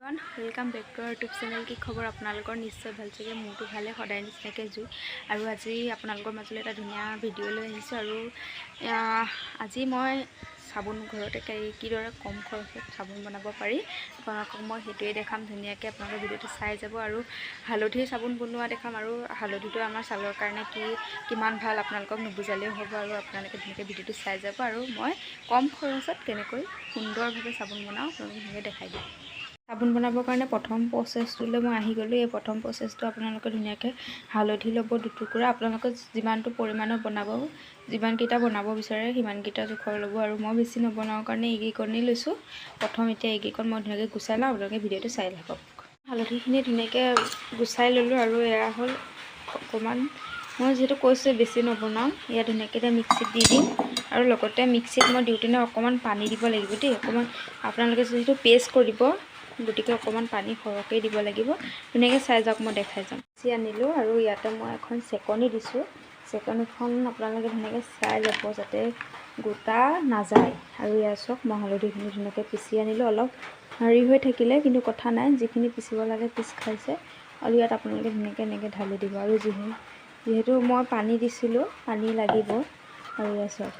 Welcome back to our YouTube channel. की खबर आपनालोकर निश्चय ভাল চাগে মোৰটো ভালে সদায় নিচিনাকৈ জুই আৰু আজি আপোনালোকৰ মাজলৈ এটা ধুনীয়া ভিডিঅ' লৈ আহিছোঁ। আৰু আজি মই সাবুন ঘৰতে কিদৰে কম খৰচত সাবুন বনাব পাৰি আপোনালোকক মই সেইটোৱে দেখাম। ধুনীয়াকৈ আপোনালোকে ভিডিঅ'টো চাই যাব আৰু হালধিৰ সাবুন বনোৱা দেখাম। আৰু হালধিটো আমাৰ ছালৰ কাৰণে কিমান ভাল আপোনালোকক নুবুজালেও হ'ব। আৰু আপোনালোকে ধুনীয়াকৈ ভিডিঅ'টো চাই যাব আৰু মই কম খৰচত কেনেকৈ সুন্দৰভাৱে সাবুন বনাওঁ আপোনালোকক ধুনীয়াকৈ দেখাই দিম। সাবুন বনাবৰ কাৰণে প্ৰথম প্ৰচেছটোলৈ মই আহি গ'লোঁ। এই প্ৰথম প্ৰচেছটো আপোনালোকে ধুনীয়াকৈ হালধি ল'ব দুটুকুৰা। আপোনালোকে যিমানটো পৰিমাণৰ যিমানকেইটা বনাব বিচাৰে সিমানকেইটা জোখৰ ল'ব। আৰু মই বেছি নবনাওঁ কাৰণে এইকেইকণেই লৈছোঁ। প্ৰথম এতিয়া এইকেইকণ মই ধুনীয়াকৈ গুচাই লওঁ। আপোনালোকে ভিডিঅ'টো চাই থাকক। হালধিখিনি ধুনীয়াকৈ গুচাই ল'লোঁ আৰু এয়া হ'ল অকণমান, মই যিহেতু কৈছোঁ বেছি নবনাওঁ। ইয়াত ধুনীয়াকৈ এতিয়া মিক্সিত দি দিম আৰু লগতে মিক্সিত মই দিওঁতেনে অকণমান পানী দিব লাগিব দেই। অকণমান আপোনালোকে যিহেতু পেষ্ট কৰিব গতিকে অকণমান পানী সৰহকৈ দিব লাগিব। ধুনীয়াকৈ চাই যাওক, মই দেখাই যাম। মিক্সি আনিলোঁ আৰু ইয়াতে মই এখন চেকনি দিছোঁ। চেকনিখন আপোনালোকে ধুনীয়াকৈ চাই ল'ব যাতে গোটা নাযায়। আৰু ইয়াৰ চাওক মই হালধিখিনি ধুনীয়াকৈ পিচি আনিলোঁ। অলপ হেৰি হৈ থাকিলে কিন্তু কথা নাই, যিখিনি পিচিব লাগে পিচ খাইছে। আৰু ইয়াত আপোনালোকে ধুনীয়াকৈ এনেকৈ ঢালি দিব। আৰু যিহেতু মই পানী দিছিলোঁ, পানী লাগিব। আৰু ইয়াৰ চাওক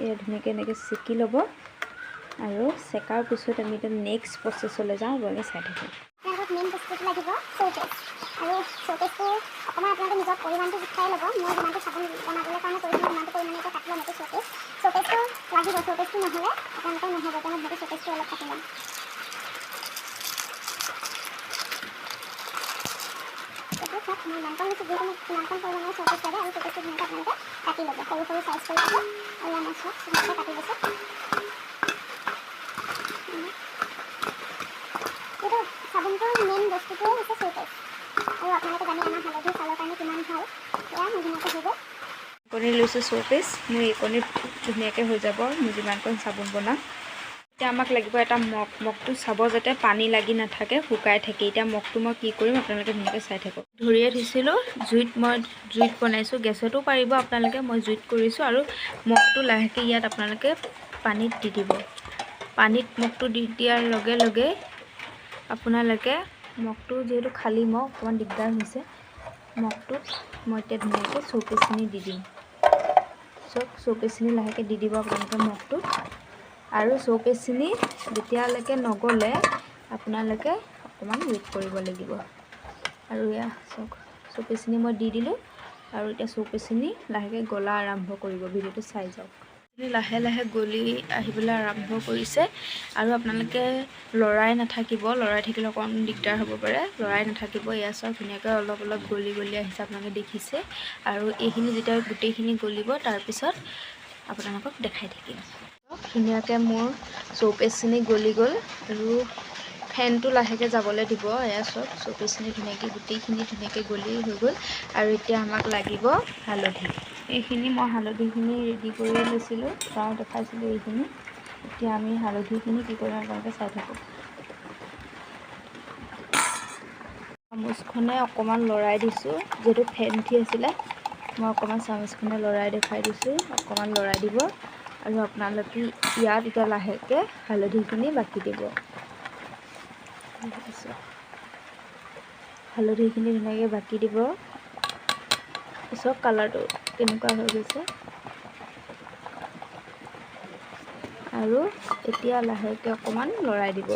এয়া ধুনীয়াকৈ এনেকৈ চেকি ল'ব। আৰু চেকাৰ পিছত আমি এতিয়া নেক্সট প্ৰচেছলৈ যাওঁ। আপোনালোকে চাই থাকক। মেইন বস্তুটো লাগিব চৌপেষ্ট। আৰু চৌপেষ্টটো অকণমান আপোনালোকে নিজৰ পৰিমাণটো জোখাই ল'ব। মই যিমানটো চাবোন বনাবলৈ কাৰণে কৰিছিলোঁ সিমানটো পৰিমাণে এতিয়া কাটি ল'ম। এইটো চৌপেষ্টটো লাগিব। চৌপেষ্টটো নহ'লে আপোনালোকৰ নহ'ব। কাৰণ সেইটো চৌপেষ্টটো অলপ কাটি ল'ম। এইটো চাওক মই ইমানকণ লৈছোঁ, যিহেতু মোক ইমানকণ পৰিমাণৰ চৌপেষ্ট লাগে। আৰু চৌপেষ্টটো ধুনীয়াকৈ আপোনালোকে কাটি ল'ব। সৰু সৰু চাইজ কৰি ল'ব। আৰু আমাৰ চাওক ধুনীয়াকৈ কাটি লৈছোঁ। এইটো চাবোনটোৰ মেইন বস্তুটোৱে হৈছে চৌপেষ্ট। আৰু আপোনালোকে জানে আমাৰ হালধি ছালৰ কাৰণে কিমান ভাল। এয়া মোৰ ধুনীয়াকৈ হৈ গ'ল। কণী লৈছোঁ চৌপেষ্ট। মোৰ এই কণীত ধুনীয়াকৈ হৈ যাব মই যিমানকণ চাবোন বনাম। এতিয়া আমাক লাগিব এটা মগটো চাব যাতে পানী লাগি নাথাকে, শুকাই থাকে। এতিয়া মগটো মই কি কৰিম আপোনালোকে ধুনীয়াকৈ চাই থাকক। ধৰিয়ে থৈছিলোঁ মই জুইত বনাইছোঁ। গেছতো পাৰিব আপোনালোকে, মই জুইত কৰিছোঁ। আৰু মগটো লাহেকৈ ইয়াত আপোনালোকে পানীত দি দিব। পানীত মগটো দি দিয়াৰ লগে লগে আপোনালোকে মগটো যিহেতু খালী মগ অকণমান দিগদাৰ হৈছে, মগটোত মই এতিয়া ধুনীয়াকৈ চৌপেষ্টখিনি দি দিম। চৌপেষ্টখিনি লাহেকৈ দি দিব আপোনালোকে মগটোত। আৰু চৌপেষ্টখিনি যেতিয়ালৈকে নগলে আপোনালোকে অকণমান ৱেইট কৰিব লাগিব। আৰু এয়া চাওক চৌপেষ্টখিনি মই দি দিলোঁ। আৰু এতিয়া চৌপেষ্টখিনি লাহেকৈ গলা আৰম্ভ কৰিব। ভিডিঅ'টো চাই যাওক। লাহে লাহে গলি আহিবলৈ আৰম্ভ কৰিছে। আৰু আপোনালোকে লৰাই নাথাকিব, লৰাই থাকিলে অকণমান দিগদাৰ হ'ব পাৰে। লৰাই নাথাকিব। এয়া চাওক ধুনীয়াকৈ অলপ অলপ গলি আহিছে, আপোনালোকে দেখিছে। আৰু এইখিনি যেতিয়া গোটেইখিনি গলিব তাৰপিছত আপোনালোকক দেখাই থাকিম। ধুনীয়াকৈ মোৰ চৌপেষ্টখিনি গলি গ'ল। আৰু ফেনটো লাহেকৈ যাবলৈ দিব। এয়া চাওক চৌপেষ্টখিনি ধুনীয়াকৈ গোটেইখিনি ধুনীয়াকৈ গলি হৈ গ'ল। আৰু এতিয়া আমাক লাগিব হালধি। এইখিনি মই হালধিখিনি ৰেডি কৰি লৈছিলোঁ, তাৰ দেখাইছিলোঁ এইখিনি। এতিয়া আমি হালধিখিনি কি কৰিম আপোনালোকে চাই থাকক। চামুচখনে অকণমান লৰাই দিছোঁ, যিহেতু ফেন উঠি আছিলে মই অকণমান চামুচখনে লৰাই দেখাই দিছোঁ। অকণমান লৰাই দিব। আৰু আপোনালোকে ইয়াত এতিয়া লাহেকৈ হালধিখিনি বাকি দিব। হালধিখিনি ধুনীয়াকৈ বাকি দিব। চাওক কালাৰটো কেনেকুৱা হৈ গৈছে। আৰু এতিয়া লাহেকৈ অকণমান লৰাই দিব।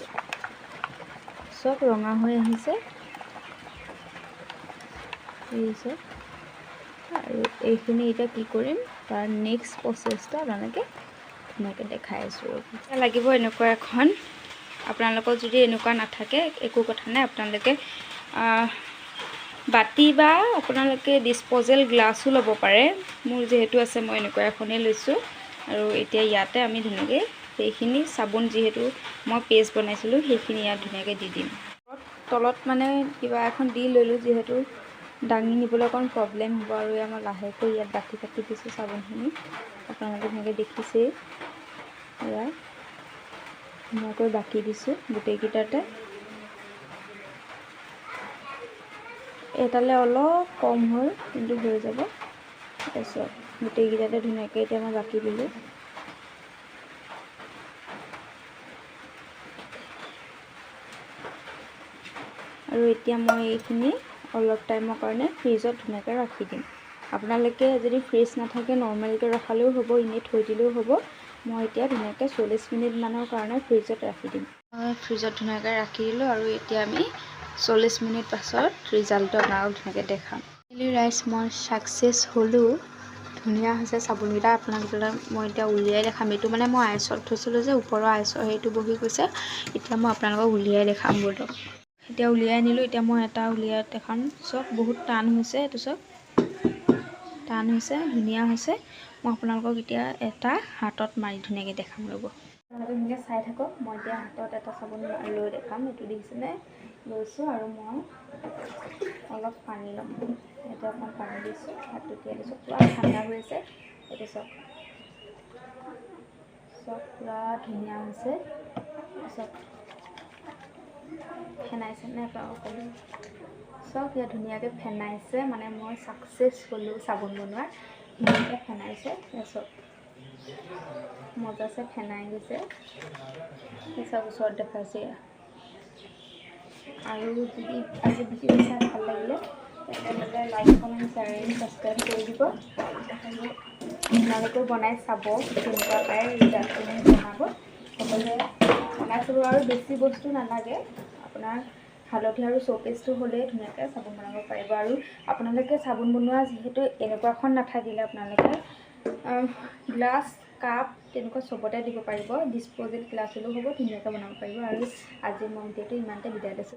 চব ৰঙা হৈ আহিছে। আৰু এইখিনি এতিয়া কি কৰিম তাৰ নেক্সট প্ৰচেছটো আপোনালোকে ধুনীয়াকৈ দেখাই আছোঁ। এতিয়া লাগিব এনেকুৱা এখন, আপোনালোকৰ যদি এনেকুৱা নাথাকে একো কথা নাই, আপোনালোকে বাতি বা আপোনালোকে ডিছপ'জেল গ্লাছো ল'ব পাৰে। মোৰ যিহেতু আছে মই এনেকুৱা এখনেই লৈছোঁ। আৰু এতিয়া ইয়াতে আমি ধুনীয়াকৈ সেইখিনি চাবোন যিহেতু মই পেষ্ট বনাইছিলোঁ সেইখিনি ইয়াত ধুনীয়াকৈ দি দিম। তলত মানে কিবা এখন দি ল'লোঁ, যিহেতু দাঙি নিবলৈ অকণ প্ৰব্লেম হ'ব। আৰু মই লাহেকৈ ইয়াত বাকি দিছোঁ চাবোনখিনি। আপোনালোকে ধুনীয়াকৈ দেখিছেই। এয়া ধুনীয়াকৈ বাকি দিছোঁ গোটেইকেইটাতে। এটালৈ অলপ কম হ'ল কিন্তু হৈ যাব। তাৰপিছত গোটেইকেইটাতে ধুনীয়াকৈ এতিয়া মই বাকি দিলোঁ। আৰু এতিয়া মই এইখিনি অলপ টাইমৰ কাৰণে ফ্ৰিজত ধুনীয়াকৈ ৰাখি দিম। আপোনালোকে যদি ফ্ৰিজ নাথাকে নৰ্মেলকৈ ৰখালেও হ'ব, এনেই থৈ দিলেও হ'ব। মই এতিয়া ধুনীয়াকৈ 40 মিনিটমানৰ কাৰণে ফ্ৰিজত ৰাখি দিম। মই ফ্ৰিজত ধুনীয়াকৈ ৰাখি দিলোঁ আৰু এতিয়া আমি 40 মিনিট পাছত ৰিজাল্টটো আপোনালোকক ধুনীয়াকৈ দেখাম। ৰাইজ মই ছাকচেছ হ'লোঁ। ধুনীয়া হৈছে চাবোনকেইটা। আপোনালোকলৈ মই এতিয়া উলিয়াই দেখাম। এইটো মানে মই আইচত থৈছিলোঁ যে ওপৰৰ আইচৰ সেইটো বহি গৈছে। এতিয়া মই আপোনালোকক উলিয়াই দেখাম বোলো। এতিয়া উলিয়াই আনিলোঁ। এতিয়া মই এটা উলিয়াই দেখাম। চব বহুত টান হৈছে, এইটো চব টান হৈছে, ধুনীয়া হৈছে। মই আপোনালোকক এতিয়া এটা হাতত মাৰি ধুনীয়াকৈ দেখাম ৰ'ব। আপোনালোকে ধুনীয়াকৈ চাই থাকক। মই এতিয়া হাতত এটা চাবোন লৈ দেখাম। এইটো দেখিছেনে? লৈছোঁ আৰু মই অলপ পানী ল'ম। এতিয়া অকণ পানী দিছোঁ, হাতটো তিয়াই দিছোঁ। পূৰা ঠাণ্ডা হৈ আছে। এইটো চব পূৰা ধুনীয়া হৈছে। চব ফেনাইছে নে সকলো চব ইয়াত ধুনীয়াকৈ ফেনাইছে। মানে মই ছাকচেছ হ'লোঁ চাবোন বনোৱা। ধুনীয়াকৈ ফেনাইছে চব মজাছে ফেনাই গৈছে। চব ওচৰত দেখাইছে। আৰু যদি আজি ভিডিঅ' চাই ভাল লাগিলে তেনেহ'লে লাইক, কমেণ্ট, শ্বেয়াৰ, ছাবস্ক্ৰাইব কৰি দিব। আৰু আপোনালোকেও বনাই চাব, কেনেকুৱা পায় ৰিজাল্টটো মোক জনাব। সকলোৱে বনাই চাব আৰু বেছি বস্তু নালাগে। আপোনাৰ হালধি আৰু শ্ব'কেছটো হ'লেই ধুনীয়াকৈ চাবোন বনাব পাৰিব। আৰু আপোনালোকে চাবোন বনোৱা যিহেতু এনেকুৱাখন নাথাকিলে আপোনালোকে গ্লাছ, কাপ তেনেকুৱা চবতে দিব পাৰিব। ডিছপ'জেল গ্লাছ হ'লেও হ'ব, ধুনীয়াকৈ বনাব পাৰিব। আৰু আজি মই ভিডিঅ'টো ইমানতে বিদায় লৈছোঁ।